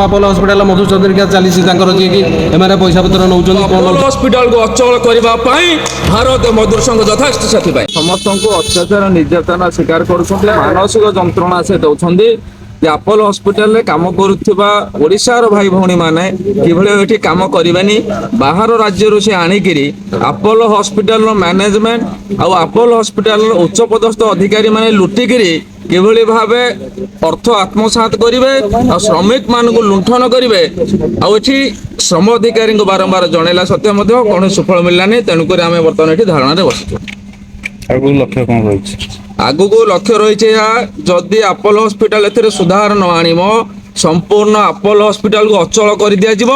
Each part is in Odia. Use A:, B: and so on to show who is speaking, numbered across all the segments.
A: ଆପୋଲୋ ହସ୍ପିଟାଲ ମଧୁ ଚନ୍ଦ୍ରିକା ଚାଲିଛି ତାଙ୍କର ଯିଏକି ଏମାନେ ପଇସା ପତ୍ର ନେଉଛନ୍ତି
B: ଆପୋଲୋ ହସ୍ପିଟାଲକୁ ଅଚଳ କରିବା ପାଇଁ ଭାରତ ମଜଦୁର ସଂଘ ଯଥେଷ୍ଟ ସେଥିପାଇଁ
C: ସମସ୍ତଙ୍କୁ ଅତ୍ୟାଚାର ନିର୍ଯାତନା ଶିକାର କରୁଛନ୍ତି, ମାନସିକ ଯନ୍ତ୍ରଣା ସେ ଦଉଛନ୍ତି ଯେ ଆପୋଲୋ ହସ୍ପିଟାଲରେ କାମ କରୁଥିବା ଓଡ଼ିଶାର ଭାଇ ଭଉଣୀମାନେ କିଭଳି ଏଠି କାମ କରିବେନି, ବାହାର ରାଜ୍ୟରୁ ସେ ଆଣିକିରି ଆପୋଲୋ ହସ୍ପିଟାଲର ମ୍ୟାନେଜମେଣ୍ଟ ଆଉ ଆପୋଲୋ ହସ୍ପିଟାଲର ଉଚ୍ଚପଦସ୍ଥ ଅଧିକାରୀମାନେ ଲୁଟିକିରି କିଭଳି ଭାବେ ଅର୍ଥ ଆତ୍ମସାତ କରିବେ ଆଉ ଶ୍ରମିକ ମାନଙ୍କୁ ଲୁଣ୍ଠନ କରିବେ। ଆଉ ଏଠି ଶ୍ରମ ଅଧିକାରୀଙ୍କୁ ବାରମ୍ବାର ଜଣେଇଲା ସତ୍ତ୍ୱେ ମଧ୍ୟ କୌଣସି ସୁଫଳ ମିଳିଲାନି। ତେଣୁକରି ଆମେ ବର୍ତ୍ତମାନ ଏଠି ଧାରଣାରେ ବସିଛୁ।
D: ଆଗକୁ ଲକ୍ଷ୍ୟ କ'ଣ ରହିଛି?
C: ଆଗକୁ ଲକ୍ଷ୍ୟ ରହିଛି ଏହା, ଯଦି ଆପୋଲୋ ହସ୍ପିଟାଲ ଏଥିରେ ସୁଧାର ନ ଆଣିବ ସମ୍ପୂର୍ଣ୍ଣ ଆପୋଲୋ ହସ୍ପିଟାଲକୁ ଅଚଳ କରିଦିଆଯିବ।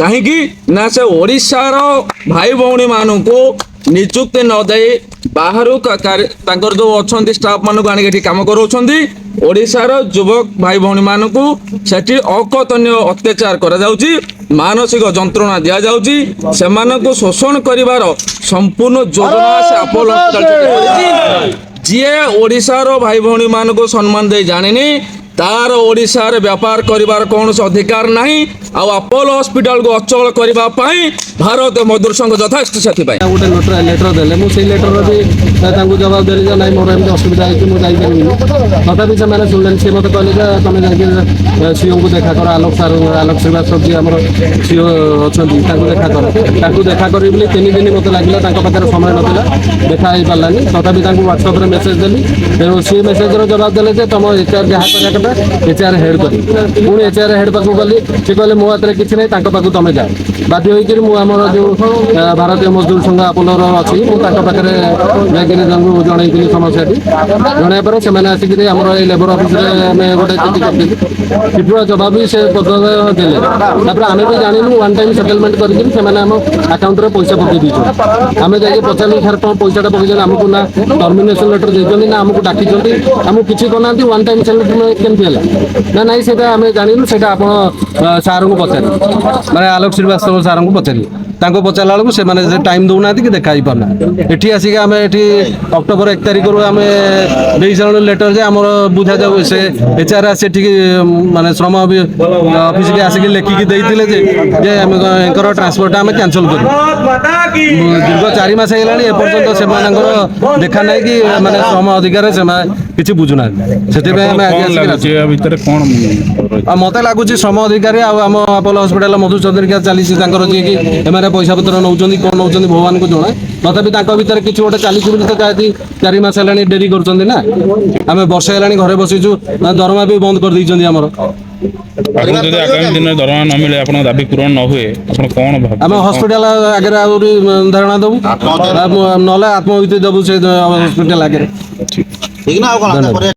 C: କାହିଁକି ନା ସେ ଓଡ଼ିଶାର ଭାଇ ଭଉଣୀ ମାନଙ୍କୁ ନିଯୁକ୍ତି ନ ଦେଇ ବାହାରୁ ତାଙ୍କର ଯୋଉ ଅଛନ୍ତି ଷ୍ଟାଫ ମାନଙ୍କୁ ଆଣିକି ଏଠି କାମ କରାଉଛନ୍ତି। ଓଡ଼ିଶାର ଯୁବକ ଭାଇ ଭଉଣୀ ମାନଙ୍କୁ ସେଠି ଅକଥନୀୟ ଅତ୍ୟାଚାର କରାଯାଉଛି, ମାନସିକ ଯନ୍ତ୍ରଣା ଦିଆଯାଉଛି, ସେମାନଙ୍କୁ ଶୋଷଣ କରିବାର ସମ୍ପୂର୍ଣ୍ଣ ଯୋଜନା ସେ ଆପୋଲୋ ହସ୍ପିଟାଲ ଯିଏ ଓଡ଼ିଶାର ଭାଇ ଭଉଣୀ ମାନଙ୍କୁ ସମ୍ମାନ ଦେଇ ଜାଣିନି, ତାର ଓଡ଼ିଶାରେ ବ୍ୟାପାର କରିବାର କୌଣସି ଅଧିକାର ନାହିଁ। ଆଉ ଆପୋଲୋ ହସ୍ପିଟାଲକୁ ଅଚଳ କରିବା ପାଇଁ ଭାରତ ମଜଦୁର ସଂଘ ଯଥେଷ୍ଟ ସେଥିପାଇଁ
A: ଗୋଟେ ଲେଟର ଦେଲେ, ମୁଁ ସେଇ ଲେଟର ବି ତାଙ୍କୁ ଜବାବ ଦେଲି ଯେ ନାଇଁ ମୋର ଏମିତି ଅସୁବିଧା ହେଇଛି ମୁଁ ଯାଇପାରିବିନି। ତଥାପି ସେମାନେ ଶୁଣିଲେନି। ସେ ମୋତେ କହିଲେ ଯେ ତମେ ଯାଇକି ସିଓଙ୍କୁ ଦେଖା କର, ଆଲୋକ ଶ୍ରୀବାସ୍ତବ ଯିଏ ଆମର ସିଓ ଅଛନ୍ତି ତାଙ୍କୁ ଦେଖା କର। ତାଙ୍କୁ ଦେଖା କରିବି ବୋଲି 3 ଦିନ ମୋତେ ଲାଗିଲା, ତାଙ୍କ ପାଖରେ ସମୟ ନଥିଲା, ଦେଖା ହେଇପାରିଲାନି। ତଥାପି ତାଙ୍କୁ ହ୍ୱାଟ୍ସଆପ୍ରେ ମେସେଜ ଦେଲି। ତେଣୁ ସେ ମେସେଜର ଜବାବ ଦେଲେ ଯେ ତମ HR ଯାହା କରିବା କଥା HR ହେଡ୍ କରିବି। ପୁଣି HR ହେଡ୍ ପାଖକୁ ଗଲି, ସେ କହିଲେ ମୋ ହାତରେ କିଛି ନାହିଁ, ତାଙ୍କ ପାଖକୁ ତମେ ଯାଅ। ବାଧ୍ୟ ହୋଇକରି ମୁଁ ଆମର ଯେଉଁ ଭାରତୀୟ ମଜଦୁର ସଂଘ ଆପୋଲୋର ଅଛି, ମୁଁ ତାଙ୍କ ପାଖରେ ଯାଇକିରି ତାଙ୍କୁ ଜଣେଇଥିଲି ସମସ୍ୟାଟି। ଜଣାଇବା ପରେ ସେମାନେ ଆସିକିରି ଆମର ଏଇ ଲେବର ଅଫିସରେ ଆମେ ଗୋଟେ ଚିଠି କରିଥିଲି। ଚିଠିର ଜବାବ ବି ସେ ଦେଲେ। ତାପରେ ଆମେ ବି ଜାଣିନୁ, ୱାନ୍ ଟାଇମ୍ ସେଟଲମେଣ୍ଟ କରିକିରି ସେମାନେ ଆମ ଆକାଉଣ୍ଟରେ ପଇସା ପକେଇ ଦେଇଛନ୍ତି। ଆମେ ଯାଇକି ପଚାରିଲୁ ସାର୍ କ'ଣ ପଇସାଟା ପକେଇଛନ୍ତି, ଆମକୁ ନା ଟର୍ମିନେସନ ଲେଟର ଦେଇଛନ୍ତି ନା ଆମକୁ ଡାକିଛନ୍ତି, ଆମକୁ କିଛି କରିନାହାନ୍ତି। ୱାନ୍ ଟାଇମ୍ ସେଟଲମେଣ୍ଟ କେମିତି ହେଲା ନା ନାଇଁ ସେଇଟା ଆମେ ଜାଣିନୁ, ସେଇଟା ଆପଣ ସାର୍ଙ୍କୁ ପଚାରିବେ, ମାନେ ଆଲୋକ ଶ୍ରୀବାସ୍ତବ ସାର୍ଙ୍କୁ ପଚାରିବେ। ତାଙ୍କୁ ପଚାରିଲା ବେଳକୁ ସେମାନେ ଟାଇମ୍ ଦେଉନାହାନ୍ତି କି ଦେଖା ହେଇପାରୁନାହାନ୍ତି। ଏଠି ଆସିକି ଆମେ ଏଠି ଅକ୍ଟୋବର 1 ତାରିଖରୁ ଆମେ ଦେଇସାରିଲୁ ଲେଟର ଯେ ଆମର ବୁଝାଯାଉ। ସେ HR ଆସି ଏଠିକି ମାନେ ଶ୍ରମ ଅଫିସକି ଆସିକି ଲେଖିକି ଦେଇଥିଲେ ଯେ ଆମଙ୍କର ଟ୍ରାନ୍ସଫରଟା ଆମେ କ୍ୟାନସଲ କରିବୁ। ଦୀର୍ଘ 4 ମାସ ହେଇଗଲାଣି, ଏପର୍ଯ୍ୟନ୍ତ ସେମାନଙ୍କର ଦେଖା ନାହିଁ କି ମାନେ ଶ୍ରମ ଅଧିକାର ସେମାନେ କିଛି ବୁଝୁନାହାନ୍ତି। ସେଥିପାଇଁ ଆମେ ଆଜି ଆସିକି
D: ଭିତରେ କ'ଣ
A: ଆଉ ମୋତେ ଲାଗୁଛି ଶ୍ରମ ଅଧିକାରୀ ଆଉ ଆମ ଆପୋଲୋ ହସ୍ପିଟାଲ ମଧୁ ଚନ୍ଦ୍ରିକା ଚାଲିଛି ତାଙ୍କର ଯିଏକି ଏମାନେ ପଇସା ପତ୍ର ନେଉଛନ୍ତି, କ'ଣ ନେଉଛନ୍ତି ଭଗବାନଙ୍କୁ ଜଣା। ତଥାପି ତାଙ୍କ ଭିତରେ କିଛି ଗୋଟେ ଚାଲିଛି ବୋଲି ତ 4 ମାସ ହେଲାଣି ଡେରି କରୁଛନ୍ତି ନା। ଆମେ ବର୍ଷେ ହେଲାଣି ଘରେ ବସିଛୁ, ଦରମା ବି ବନ୍ଦ କରିଦେଇଛନ୍ତି ଆମର।
D: ଆଗକୁ ଯଦି ଆଗାମୀ ଦିନରେ ଦରମା ନ ମିଳେ, ଆପଣଙ୍କ ଦାବି ପୂରଣ ନ ହୁଏ, ଆପଣ କ'ଣ ଭାବୁଛନ୍ତି?
A: ଆମେ ହସ୍ପିଟାଲ ଆଗରେ ଆହୁରି ଧାରଣା ଦେବୁ, ନହେଲେ ଆତ୍ମହତ୍ୟା ଦେବୁ ସେ ହସ୍ପିଟାଲ ଆଗରେ।